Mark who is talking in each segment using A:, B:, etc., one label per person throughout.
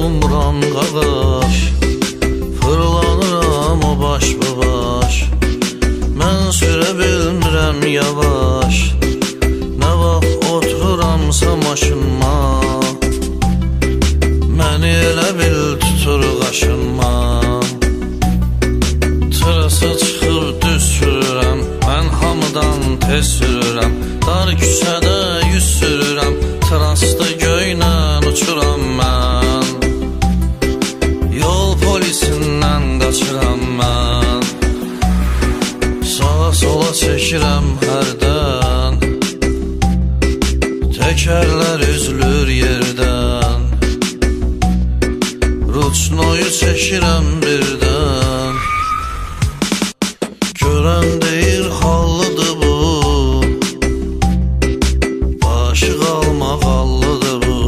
A: olmuram qaqaş, fırlanıram o baş bu baş. Mən sürə bilmirəm yavaş, nə vaxt otururamsa maşınma, məni elə bil tutur qaşınma. Tırası çıxıb düz sürürəm, mən hamıdan tez sürürəm. Dar küçədə yüz sürürəm, trasda göylə uçuram mən. Yol polisindən qaçıram mən, sağa sola çəkirəm hərdən, təkərlər üzülür yerdən, ruçnoyu çəkirəm birdən. Görən deyir hallıdır bu, başı qalmaq hallıdır bu.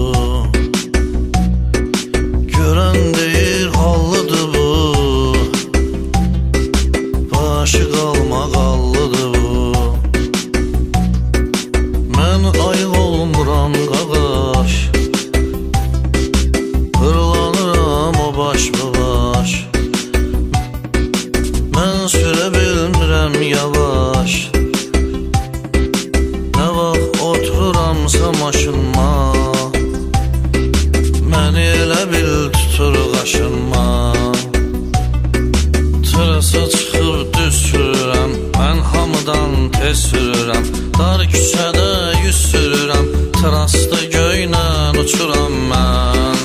A: Görən deyir hallıdır bu, başı qalmaq hallıdır bu. Mən ayıq olmuram qaqaş, fırlanıram o baş bu baş. Mən sürə bilmirəm yavaş, nə vaxt otururamsa maşınma, məni elə bil tutur qaşınma. Tırası çıxıb düz sürürəm, mən hamıdan tez sürürəm. Dar küçədə yüz sürürəm, trasda göylə uçuram mən.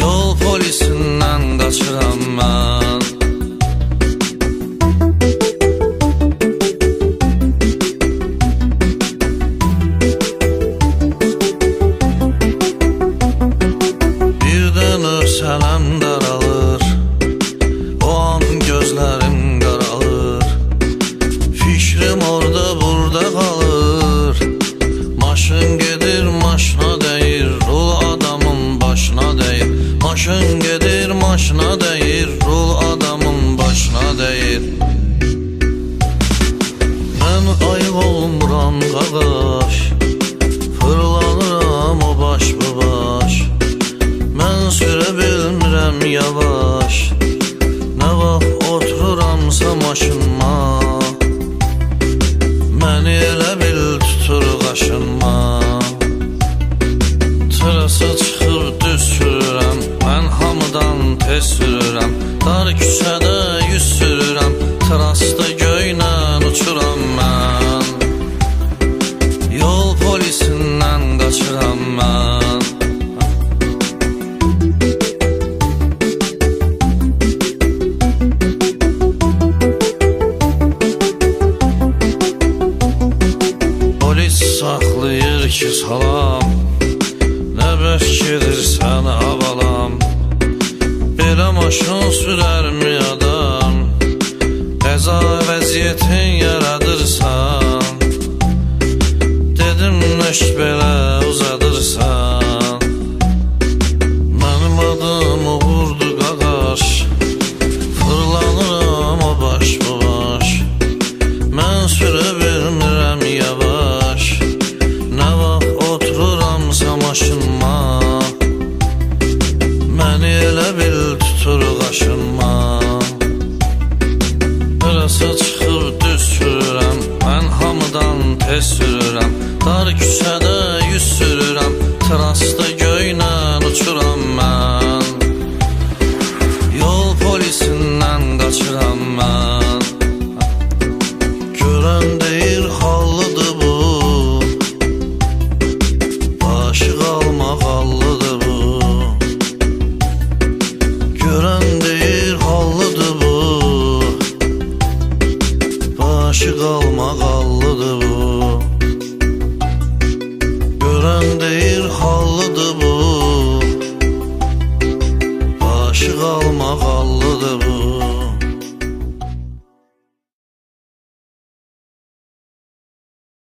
A: Yol polisindən qaçıram mən. Sələm daralır, o an gözlərim qaralır, fikrim orada burada qalır. Maşın gedir maşına dəyir, rul adamın başına dəyir. Maşın gedir maşına dəyir, rul adamın başına dəyir. Mən ayıq olmuram qaqaş, fırlanıram o baş bu baş. Mən sürə bilmirəm yavaş, nə vaxt otururamsa maşınma, məni elə bil tutur qaşınma. Tırası çıxıb düz sürürəm, mən hamıdan tez sürürəm. Dar küçədə yüz sürürəm, trasda göylə uçuram mən. Yol polisindən qaçıram mən. Saxlayır ki salam, nə bəs gedirsən havalam. Belə maşın sürərmi adam, qəza vəziyyətin yaradırsan. Dedim nəş belə uzadırsan, mənim adımı vurdu qaqaş, fırlanıram o baş bu baş. Mən sürə bilmirəm yavaş, nə vaxt otururamsa maşınma, məni elə bil tutur qaşınma. Tırası çıxıb düz sürürəm, mən hamıdan tez sürürəm. Dar küçədə yüz sürürəm, trasda göylə uçuram mən. Yol polisindən qaçıram mən. Görən deyir hallıdır bu, başı qalmaq hallıdır bu. Görən deyir hallıdır bu, başı qalmaq hallıdır bu. Görən deyir